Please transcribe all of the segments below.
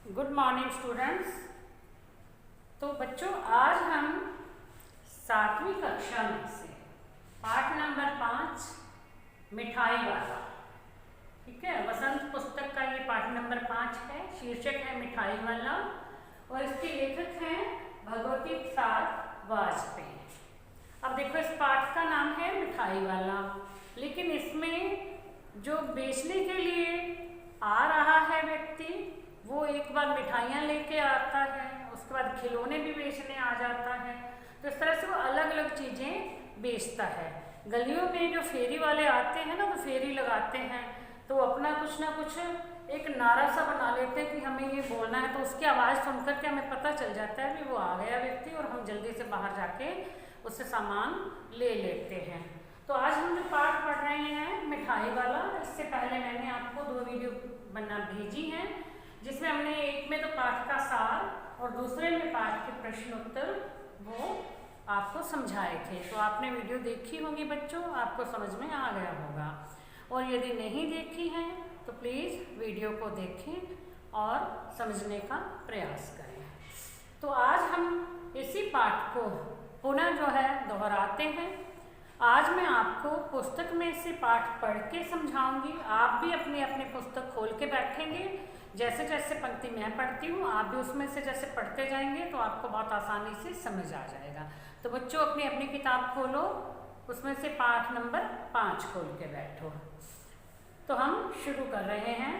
Good morning students. तो बच्चों, आज हम 7वीं कक्षा में से पाठ नंबर 5 मिठाई वाला, ठीक है, वसंत पुस्तक का ये पाठ नंबर 5 है। शीर्षक है मिठाई वाला और इसके लेखक हैं भगवती प्रसाद वाजपेयी। अब देखो, इस पाठ का नाम है मिठाई वाला, लेकिन इसमें जो बेचने के लिए आ रहा है व्यक्ति, वो एक बार मिठाइयाँ लेके आता है, उसके बाद खिलौने भी बेचने आ जाता है। तो इस तरह से वो अलग अलग चीज़ें बेचता है। गलियों में जो फेरी वाले आते हैं ना, वो फेरी लगाते हैं, तो अपना कुछ ना कुछ एक नारा सा बना लेते हैं कि हमें ये बोलना है। तो उसकी आवाज़ सुनकर के हमें पता चल जाता है कि वो आ गया व्यक्ति, और हम जल्दी से बाहर जाके उससे सामान ले लेते हैं। तो आज हम जो पाठ पढ़ रहे हैं मिठाई वाला, इससे पहले मैंने आपको 2 वीडियो बना भेजी हैं, जिसमें हमने एक में तो पाठ का सार और दूसरे में पाठ के प्रश्न उत्तर वो आपको समझाए थे। तो आपने वीडियो देखी होगी बच्चों, आपको समझ में आ गया होगा। और यदि नहीं देखी है तो प्लीज़ वीडियो को देखें और समझने का प्रयास करें। तो आज हम इसी पाठ को पुनः जो है दोहराते हैं। आज मैं आपको पुस्तक में से पाठ पढ़ के समझाऊंगी। आप भी अपनी अपनी पुस्तक खोल के बैठेंगे। जैसे जैसे पंक्ति मैं पढ़ती हूँ, आप भी उसमें से जैसे पढ़ते जाएंगे तो आपको बहुत आसानी से समझ आ जाएगा। तो बच्चों, अपनी अपनी किताब खोलो, उसमें से पाठ नंबर 5 खोल के बैठो। तो हम शुरू कर रहे हैं।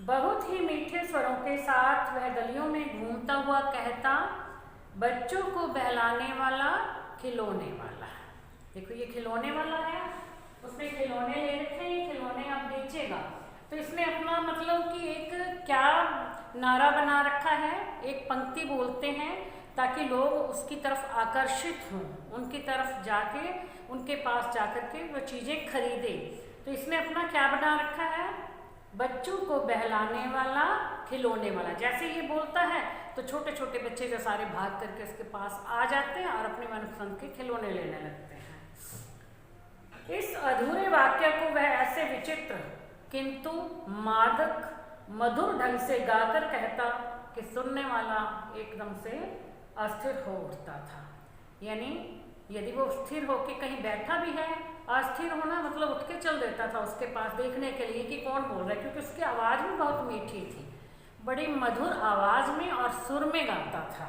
बहुत ही मीठे स्वरों के साथ वह गलियों में घूमता हुआ कहता, बच्चों को बहलाने वाला, खिलौने वाला। देखो, ये खिलौने वाला है, उसने खिलौने ले रखे हैं, खिलौने अब बेचेगा। तो इसने अपना मतलब कि एक क्या नारा बना रखा है, एक पंक्ति बोलते हैं ताकि लोग उसकी तरफ आकर्षित हों, उनकी तरफ जाके, उनके पास जाकर के वो चीज़ें खरीदे। तो इसने अपना क्या बना रखा है, बच्चों को बहलाने वाला, खिलौने वाला। जैसे ये बोलता है तो छोटे छोटे बच्चे जो सारे भाग करके उसके पास आ जाते हैं और अपने मनपसंद के खिलौने लेने लगते हैं। इस अधूरे वाक्य को वह ऐसे विचित्र किंतु मादक मधुर ढंग से गाकर कहता कि सुनने वाला एकदम से अस्थिर हो उठता था। यानी यदि वो स्थिर होकर कहीं बैठा भी है, अस्थिर होना मतलब उठ के चल देता था उसके पास देखने के लिए कि कौन बोल रहा है, क्योंकि उसकी आवाज़ भी बहुत मीठी थी, बड़ी मधुर आवाज़ में और सुर में गाता था।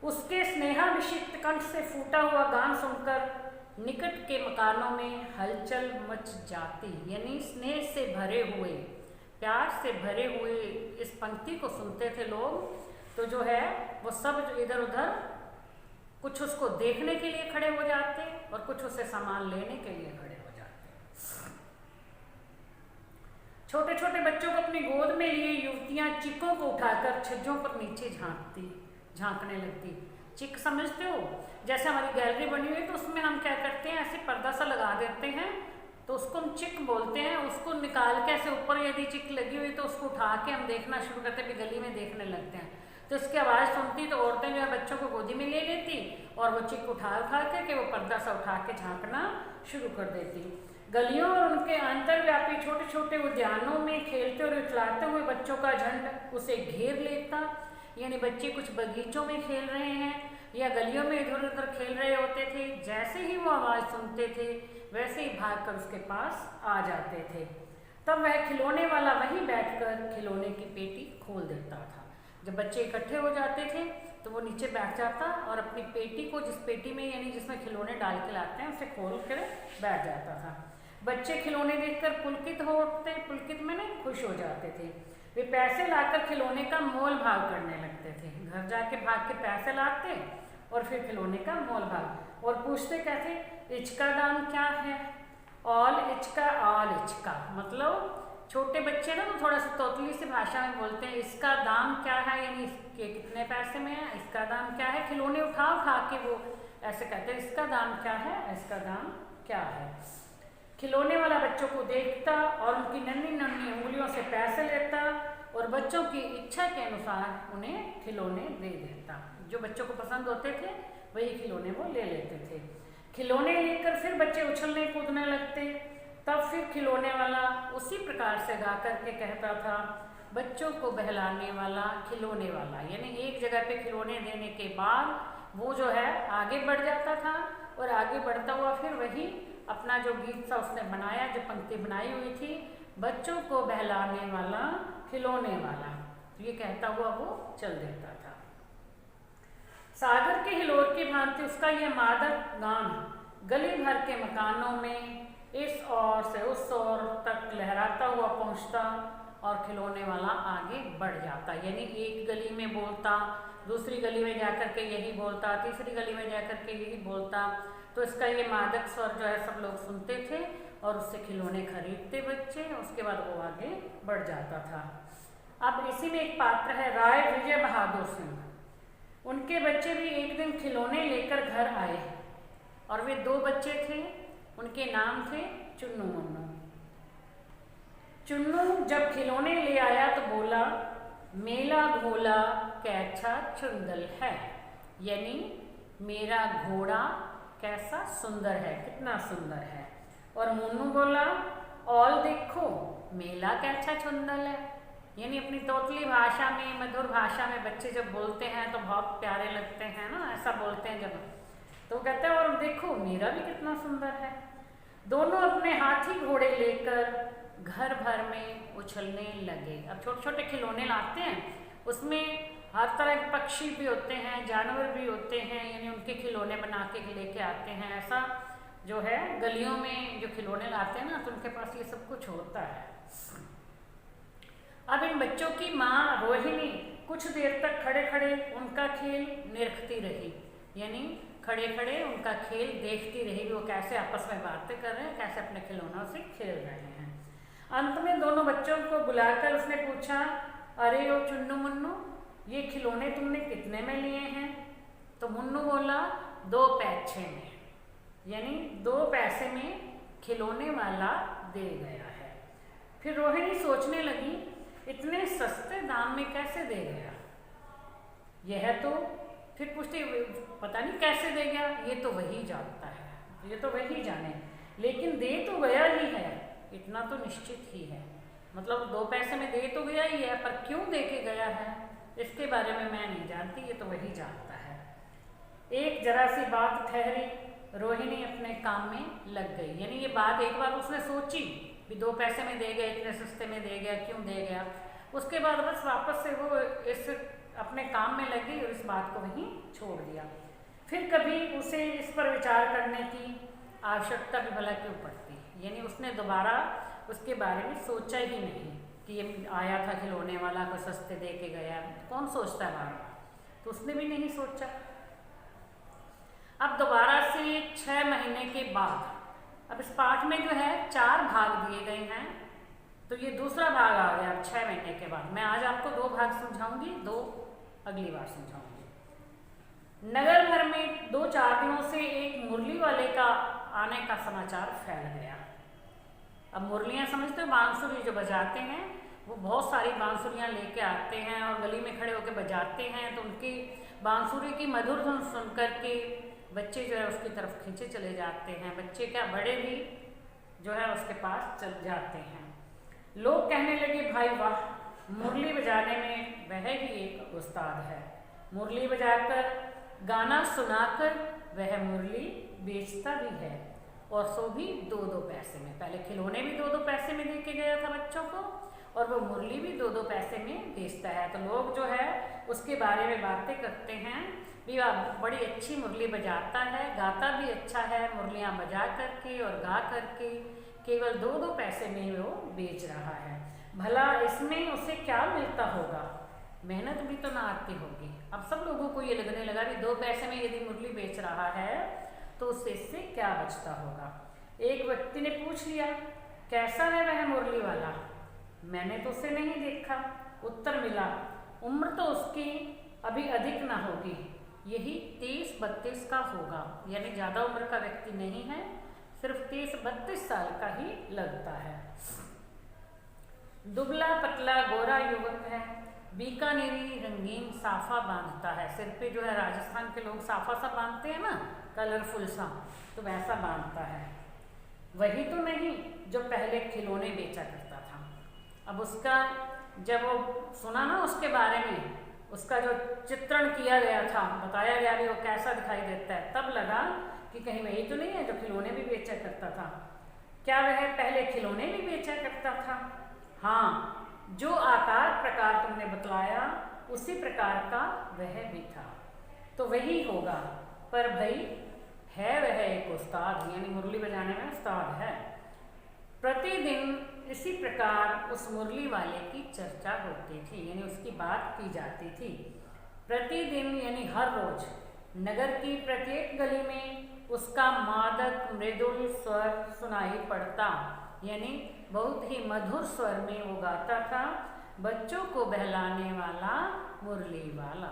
उसके स्नेहाभिषिक्त कंठ से फूटा हुआ गान सुनकर निकट के मकानों में हलचल मच जाती। यानी स्नेह से भरे हुए, प्यार से भरे हुए इस पंक्ति को सुनते थे लोग, तो जो है वो सब इधर उधर कुछ उसको देखने के लिए खड़े हो जाते और कुछ उससे सामान लेने के लिए खड़े हो जाते। छोटे छोटे बच्चों को अपनी गोद में लिए युवतियां चिकों को उठाकर छज्जों पर नीचे झांकने लगती। चिक समझते हो? जैसे हमारी गैलरी बनी हुई है तो उसमें हम क्या करते हैं, ऐसे पर्दा सा लगा देते हैं, तो उसको हम चिक बोलते हैं। उसको निकाल के ऐसे ऊपर यदि चिक लगी हुई तो उसको उठा के हम देखना शुरू करते हैं, गली में देखने लगते हैं। तो इसकी आवाज़ सुनती तो औरतें जो है बच्चों को गोदी में ले लेती और वो चिक उठा के वो पर्दा सा उठा के झाँकना शुरू कर देती। गलियों और उनके अंतर्व्यापी छोटे छोटे उद्यानों में खेलते और इतलाते हुए बच्चों का झंड उसे घेर लेता। यानी बच्चे कुछ बगीचों में खेल रहे हैं या गलियों में इधर उधर खेल रहे होते थे, जैसे ही वो आवाज़ सुनते थे वैसे ही भागकर उसके पास आ जाते थे। तब वह खिलौने वाला वहीं बैठकर खिलौने की पेटी खोल देता था। जब बच्चे इकट्ठे हो जाते थे तो वो नीचे बैठ जाता और अपनी पेटी को, जिस पेटी में यानी जिसमें खिलौने डाल के लाते हैं, उसे खोल कर बैठ जाता था। बच्चे खिलौने देखकर पुलकित हो उठते, पुलकित में नहीं खुश हो जाते थे। वे पैसे लाकर खिलौने का मोल भाव करने लगते थे। घर जाके भाग के पैसे लाते और फिर खिलौने का मोल भाव, और पूछते कहते, इचका दाम क्या है? ऑल इचका। मतलब छोटे बच्चे ना तो थोड़ा सा तोतली सी भाषा में बोलते हैं, इसका दाम क्या है, यानी इसके कितने पैसे में है, इसका दाम क्या है। खिलौने उठा के वो ऐसे कहते हैं, इसका दाम क्या है, इसका दाम क्या है। खिलौने वाला बच्चों को देखता और उनकी नन्ही नन्ही उंगलियों से पैसे लेता और बच्चों की इच्छा के अनुसार उन्हें खिलौने दे देता। जो बच्चों को पसंद होते थे वही खिलौने वो ले लेते थे। खिलौने लेकर फिर बच्चे उछलने कूदने लगते। तब फिर खिलौने वाला उसी प्रकार से गा करके कहता था, बच्चों को बहलाने वाला खिलौने वाला, यानी एक जगह पे खिलौने देने के बाद वो जो है आगे बढ़ जाता था और आगे बढ़ता हुआ फिर वही अपना जो गीत था उसने बनाया, जो पंक्ति बनाई हुई थी, बच्चों को बहलाने वाला खिलौने वाला, तो ये कहता हुआ वो चल देता था। सागर के हिलोर की भांति उसका ये मादक गान गली भर के मकानों में इस ओर से उस ओर तक लहराता हुआ पहुंचता और खिलौने वाला आगे बढ़ जाता, यानी एक गली में बोलता, दूसरी गली में जाकर के यही बोलता, तीसरी गली में जाकर के यही बोलता, तो इसका ये मादक स्वर जो है सब लोग सुनते थे और उससे खिलौने खरीदते बच्चे, उसके बाद वो आगे बढ़ जाता था। अब इसी में एक पात्र है राय विजय बहादुर सिंह। उनके बच्चे भी एक दिन खिलौने लेकर घर आए और वे 2 बच्चे थे, उनके नाम थे चुन्नू मुन्नू। चुन्नू जब खिलौने ले आया तो बोला, मेला घोड़ा कैसा चुंदल है, यानी मेरा घोड़ा कैसा सुंदर है, कितना सुंदर है। और मुन्नू बोला, और देखो मेला कैसा चुंदल है, यानी अपनी तोतली भाषा में, मधुर भाषा में बच्चे जब बोलते हैं तो बहुत प्यारे लगते हैं ना, ऐसा बोलते हैं जब, तो कहते हैं और देखो मेरा भी कितना सुंदर है। दोनों अपने हाथी घोड़े लेकर घर भर में उछलने लगे। अब छोटे छोटे खिलौने लाते हैं, उसमें हर तरह के पक्षी भी होते हैं, जानवर भी होते हैं, यानी उनके खिलौने बना के लेके आते हैं। ऐसा जो है गलियों में जो खिलौने लाते हैं ना, तो उनके पास ये सब कुछ होता है। अब इन बच्चों की माँ रोहिणी कुछ देर तक खड़े खड़े उनका खेल निरखती रही, यानी खड़े खड़े उनका खेल देखती रही, वो कैसे आपस में बातें कर रहे हैं, कैसे अपने खिलौनों से खेल रहे हैं। अंत में दोनों बच्चों को बुलाकर उसने पूछा, अरे ओ चुन्नू मुन्नू, ये खिलौने तुमने कितने में लिए हैं? तो मुन्नू बोला, 2 पैसे में, यानी 2 पैसे में खिलौने वाला दे गया है। फिर रोहिणी सोचने लगी, इतने सस्ते दाम में कैसे दे गया यह, तो फिर पूछते पता नहीं कैसे दे गया, ये तो वही जानता है, ये तो वही जाने, लेकिन दे तो गया ही है, इतना तो निश्चित ही है, मतलब 2 पैसे में दे तो गया ही है, पर क्यों दे के गया है इसके बारे में मैं नहीं जानती, ये तो वही जानता है। एक जरा सी बात ठहरी, रोहिणी अपने काम में लग गई, यानी ये बात एक बार उसने सोची भी 2 पैसे में दे गया, इतने सस्ते में दे गया, क्यों दे गया, उसके बाद बस वापस से वो इस अपने काम में लगी और इस बात को वहीं छोड़ दिया। फिर कभी उसे इस पर विचार करने की आवश्यकता भी भला क्यों पड़ती, यानी उसने दोबारा उसके बारे में सोचा ही नहीं कि ये आया था खिलौने वाला, कोई सस्ते दे के गया, कौन सोचता है बार बार, तो उसने भी नहीं सोचा। अब दोबारा से 6 महीने के बाद, अब इस पाठ में जो है 4 भाग दिए गए हैं, तो ये दूसरा भाग आ गया 6 महीने के बाद। मैं आज आपको 2 भाग समझाऊंगी, 2 अगली बार समझाऊंगी। नगर भर में 2-4 दिनों से एक मुरली वाले का आने का समाचार फैल गया। अब मुरलियाँ समझते हो, बांसुरी जो बजाते हैं, वो बहुत सारी बांसुरियाँ लेके आते हैं और गली में खड़े होकर बजाते हैं, तो उनकी बांसुरी की मधुर धुन सुन कर के बच्चे जो है उसकी तरफ खींचे चले जाते हैं, बच्चे क्या बड़े भी जो है उसके पास चल जाते हैं। लोग कहने लगे, भाई वाह, मुरली बजाने में वह ही एक उस्ताद है, मुरली बजाकर गाना सुनाकर वह मुरली बेचता भी है, और सो भी 2-2 पैसे में। पहले खिलौने भी 2-2 पैसे में दे के गया था बच्चों को, और वो मुरली भी 2-2 पैसे में बेचता है। तो लोग जो है उसके बारे में बातें करते हैं, भी बड़ी अच्छी मुरली बजाता है, गाता भी अच्छा है, मुरलियाँ बजा करके और गा करके केवल 2-2 पैसे में वो बेच रहा है। भला इसमें उसे क्या मिलता होगा, मेहनत भी तो ना आती होगी। अब सब लोगों को ये लगने लगा कि 2 पैसे में यदि मुरली बेच रहा है तो उससे इससे क्या बचता होगा। एक व्यक्ति ने पूछ लिया, कैसा है वह मुरली वाला, मैंने तो उसे नहीं देखा। उत्तर मिला, उम्र तो उसकी अभी अधिक ना होगी, यही 30-32 का होगा, यानी ज़्यादा उम्र का व्यक्ति नहीं है, सिर्फ 30-32 साल का ही लगता है। दुबला पतला गोरा युवक है, बीकानेरी रंगीन साफा बांधता है, सिर पे जो है राजस्थान के लोग साफा सा बांधते हैं ना, कलरफुल सा, तो वैसा बांधता है। वही तो नहीं जो पहले खिलौने बेचा करता था। अब उसका जब वो सुना ना उसके बारे में, उसका जो चित्रण किया गया था, बताया गया भी वो कैसा दिखाई देता है, तब लगा कि कहीं वही तो नहीं है जो खिलौने भी बेचा करता था। क्या वह पहले खिलौने भी बेचा करता था? हाँ, जो आकार प्रकार तुमने बतलाया उसी प्रकार का वह भी था, तो वही होगा। पर भाई है वह एक उस्ताद, यानी मुरली बजाने में उस्ताद है। प्रतिदिन इसी प्रकार उस मुरली वाले की चर्चा होती थी, यानी उसकी बात की जाती थी। प्रतिदिन यानी हर रोज नगर की प्रत्येक गली में उसका मादक मृदुल स्वर सुनाई पड़ता, यानी बहुत ही मधुर स्वर में वो गाता था, बच्चों को बहलाने वाला मुरली वाला।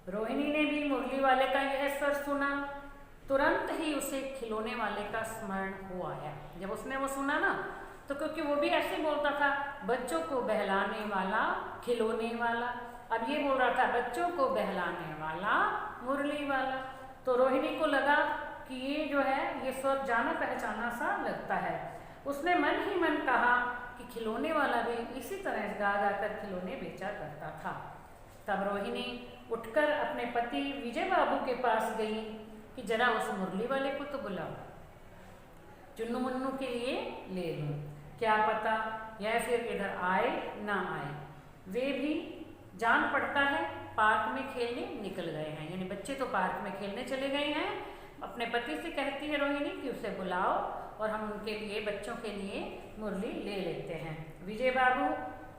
रोहिणी ने भी मुरली वाले का यह स्वर सुना, तुरंत ही उसे खिलौने वाले का स्मरण हुआ है। जब उसने वो सुना ना, तो क्योंकि वो भी ऐसे बोलता था, बच्चों को बहलाने वाला खिलौने वाला, अब ये बोल रहा था बच्चों को बहलाने वाला मुरली वाला। तो रोहिणी को लगा कि ये जो है ये स्वर जाना पहचाना सा लगता है। उसने मन ही मन कहा कि खिलौने वाला भी इसी तरह गा गा कर खिलौने बेचा करता था। तब रोहिणी उठकर अपने पति विजय बाबू के पास गई कि जरा उस मुरली वाले को तो बुलाओ, चुन्नू मुन्नू के लिए ले लूं, क्या पता यह फिर इधर आए ना आए। वे भी जान पड़ता है पार्क में खेलने निकल गए हैं, यानी बच्चे तो पार्क में खेलने चले गए हैं। अपने पति से कहती है रोहिणी कि उसे बुलाओ और हम उनके लिए बच्चों के लिए मुरली ले लेते हैं। विजय बाबू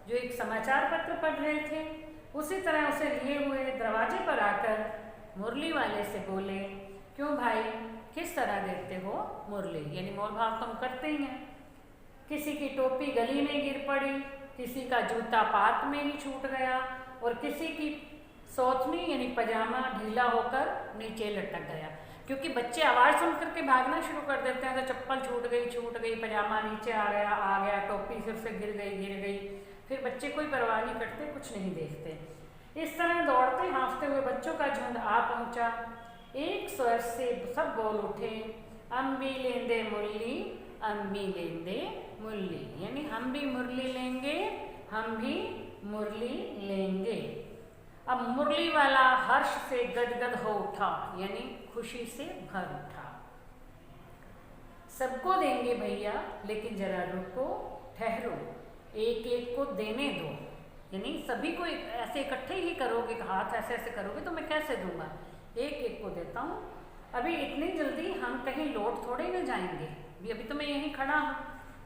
जो एक समाचार पत्र पढ़ रहे थे, उसी तरह उसे लिए हुए दरवाजे पर आकर मुरली वाले से बोले, क्यों भाई, किस तरह देते हो मुरली, यानी मोल भाव तो हम करते ही हैं। किसी की टोपी गली में गिर पड़ी, किसी का जूता पार्क में ही छूट गया और किसी की सौतनी यानी पजामा ढीला होकर नीचे लटक गया। क्योंकि बच्चे आवाज़ सुन करके भागना शुरू कर देते हैं, तो चप्पल छूट गई, पजामा नीचे आ गया, टोपी सिर से गिर गई। फिर बच्चे कोई परवाह नहीं करते, कुछ नहीं देखते। इस तरह दौड़ते हाँफते हुए बच्चों का झुंड आ पहुंचा। एक स्वर से सब बोल उठे, अम्बी लेंदे मुरली, अम्बी लेंदे मुरली, यानी हम भी मुरली लेंगे, हम भी मुरली लेंगे। अब मुरली वाला हर्ष से गदगद हो उठा, यानी खुशी से भर उठा। सबको देंगे भैया, लेकिन जरा रुको, ठहरो, एक एक को देने दो, यानी सभी को ऐसे इकट्ठे ही करोगे, हाथ ऐसे ऐसे करोगे तो मैं कैसे दूंगा, एक एक को देता हूँ। अभी इतनी जल्दी हम कहीं लौट थोड़े न जाएंगे, अभी तो मैं यहीं खड़ा हूँ,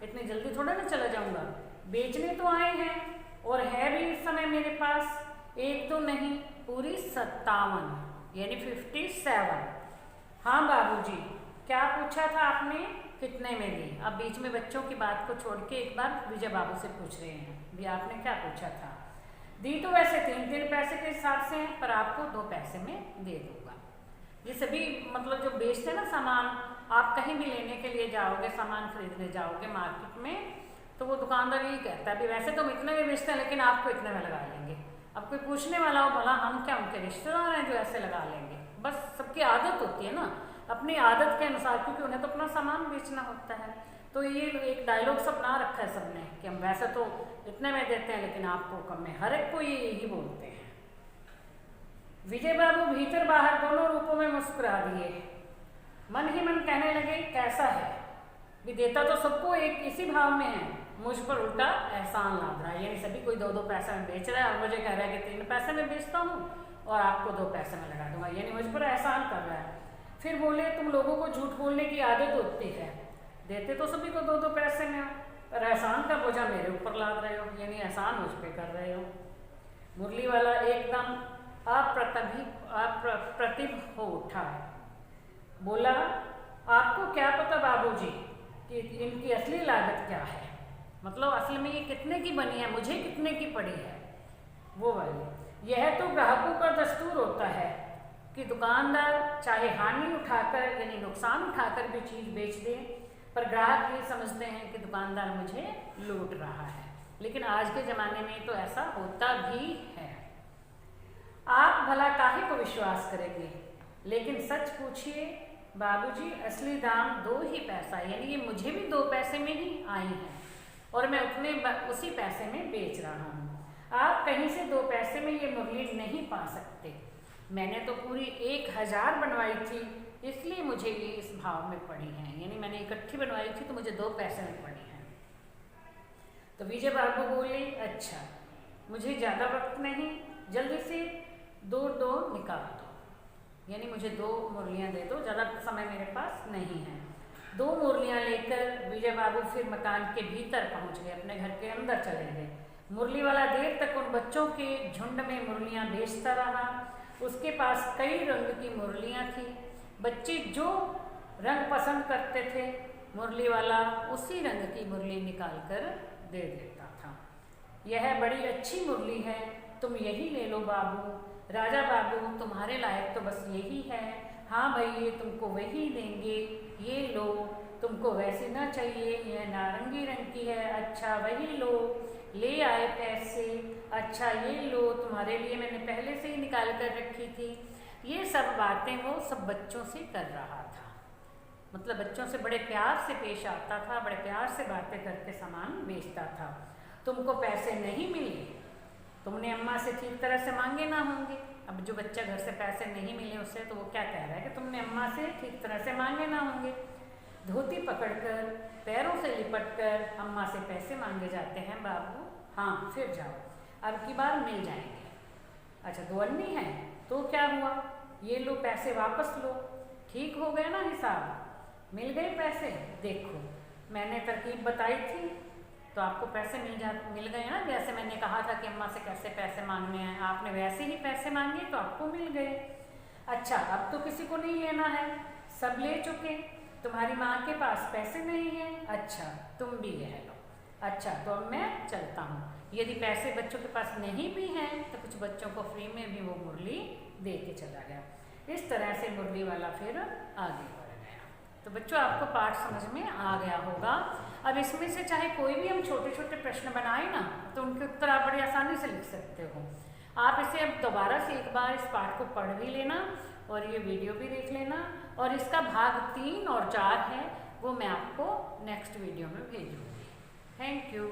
इतनी जल्दी थोड़ा ना चला जाऊंगा। बेचने तो आए हैं और है भी इस समय मेरे पास एक तो नहीं, पूरी 57 यानी 57। हाँ बाबूजी, क्या पूछा था आपने, कितने में दी? अब बीच में बच्चों की बात को छोड़ के एक बार विजय बाबू से पूछ रहे हैं, भी आपने क्या पूछा था? दी तो वैसे 3 पैसे के हिसाब से है, पर आपको 2 पैसे में दे दूंगा। ये सभी मतलब जो बेचते हैं ना सामान, आप कहीं भी लेने के लिए जाओगे, सामान खरीदने जाओगे मार्केट में, तो वो दुकानदार यही कहता है, भी वैसे तो हम इतने में बेचते हैं लेकिन आपको इतने में लगा लेंगे। अब कोई पूछने वाला हो, भला हम क्या उनके रिश्तेदार हैं जो ऐसे लगा लेंगे? बस सबकी आदत होती है ना, अपनी आदत के अनुसार, क्योंकि उन्हें तो अपना सामान बेचना होता है। तो ये एक डायलॉग सब बना रखा है सबने कि हम वैसे तो इतने में देते हैं लेकिन आपको कम में, हर एक को ये यही बोलते हैं। विजय बाबू भीतर बाहर दोनों रूपों में मुस्कुरा दिए, मन ही मन कहने लगे, कैसा है भी, देता तो सबको एक इसी भाव में है, मुझ पर उल्टा एहसान लाद रहा है, यानी सभी कोई 2-2 पैसे में बेच रहा है और मुझे कह रहा है कि 3 पैसे में बेचता हूँ और आपको 2 पैसे में लगा दूंगा, यानी मुझ पर एहसान कर रहा है। फिर बोले, तुम लोगों को झूठ बोलने की आदत होती है, देते तो सभी को 2-2 पैसे में, पर एहसान का बोझा मेरे ऊपर लाद रहे हो, यानी एहसान मुझ पर कर रहे हो। मुरली वाला एकदम अप्रतिभ हो उठा, बोला, आपको क्या पता बाबूजी कि इनकी असली लागत क्या है, मतलब असल में ये कितने की बनी है, मुझे कितने की पड़ी है। वो वाली, यह तो ग्राहकों का दस्तूर होता है कि दुकानदार चाहे हानि उठाकर यानी नुकसान उठाकर भी चीज़ बेच दे, पर ग्राहक ये समझते हैं कि दुकानदार मुझे लूट रहा है। लेकिन आज के ज़माने में तो ऐसा होता भी है। आप भला काहे को विश्वास करेंगे, लेकिन सच पूछिए बाबूजी, असली दाम 2 ही पैसा, यानी ये मुझे भी 2 पैसे में ही आई है और मैं उतने उसी पैसे में बेच रहा हूँ। आप कहीं से 2 पैसे में ये मुरली नहीं पा सकते। मैंने तो पूरी 1000 बनवाई थी, इसलिए मुझे ये इस भाव में पड़ी हैं, यानी मैंने इकट्ठी बनवाई थी तो मुझे 2 पैसे में पड़ी हैं। तो विजय बाबू बोले अच्छा मुझे ज़्यादा वक्त नहीं, जल्दी से 2 निकाल दो, यानी मुझे 2 मुरलियाँ दे दो, ज़्यादा समय मेरे पास नहीं है। 2 मुरलियाँ लेकर विजय बाबू फिर मकान के भीतर पहुँच गए, अपने घर के अंदर चले गए। मुरली वाला देर तक उन बच्चों के झुंड में मुरलियाँ बेचता रहा। उसके पास कई रंग की मुरलियाँ थी। बच्चे जो रंग पसंद करते थे मुरली वाला उसी रंग की मुरली निकाल कर दे देता था। यह बड़ी अच्छी मुरली है, तुम यही ले लो बाबू। राजा बाबू तुम्हारे लायक तो बस यही है। हाँ भाई ये तुमको वही देंगे, ये लो। तुमको वैसी ना चाहिए, यह नारंगी रंग की है। अच्छा वही लो, ले आए पैसे। अच्छा ये लो, तुम्हारे लिए मैंने पहले से ही निकाल कर रखी थी। ये सब बातें वो सब बच्चों से कर रहा था, मतलब बच्चों से बड़े प्यार से पेश आता था, बड़े प्यार से बातें करके सामान बेचता था। तुमको पैसे नहीं मिले, तुमने अम्मा से ठीक तरह से मांगे ना होंगे। अब जो बच्चा घर से पैसे नहीं मिले उससे तो वो क्या कह रहा है कि तुमने अम्मा से ठीक तरह से मांगे ना होंगे। धोती पकड़कर पैरों से लिपटकर अम्मा से पैसे मांगे जाते हैं बाबू। हाँ फिर जाओ, अब की बार मिल जाएंगे। अच्छा 2 अन्नी है तो क्या हुआ, ये लो पैसे वापस लो, ठीक हो गया ना हिसाब, मिल गए पैसे। देखो मैंने तरकीब बताई थी तो आपको पैसे मिल गए ना, जैसे मैंने कहा था कि अम्मा से कैसे पैसे मांगने हैं, आपने वैसे ही पैसे मांगे तो आपको मिल गए। अच्छा अब तो किसी को नहीं लेना है, सब ले चुके, तुम्हारी माँ के पास पैसे नहीं है। अच्छा तुम भी ले लो। अच्छा तो अब मैं चलता हूँ। यदि पैसे बच्चों के पास नहीं भी हैं तो कुछ बच्चों को फ्री में भी वो मुरली दे के चला गया। इस तरह से मुरली वाला फिर आगे बढ़ गया। तो बच्चों आपको पाठ समझ में आ गया होगा। अब इसमें से चाहे कोई भी हम छोटे छोटे प्रश्न बनाए ना तो उनके उत्तर आप बड़ी आसानी से लिख सकते हो। आप इसे अब दोबारा से एक बार इस पाठ को पढ़ भी लेना और ये वीडियो भी देख लेना, और इसका भाग 3 और 4 है वो मैं आपको नेक्स्ट वीडियो में भेजूँगी। Thank you.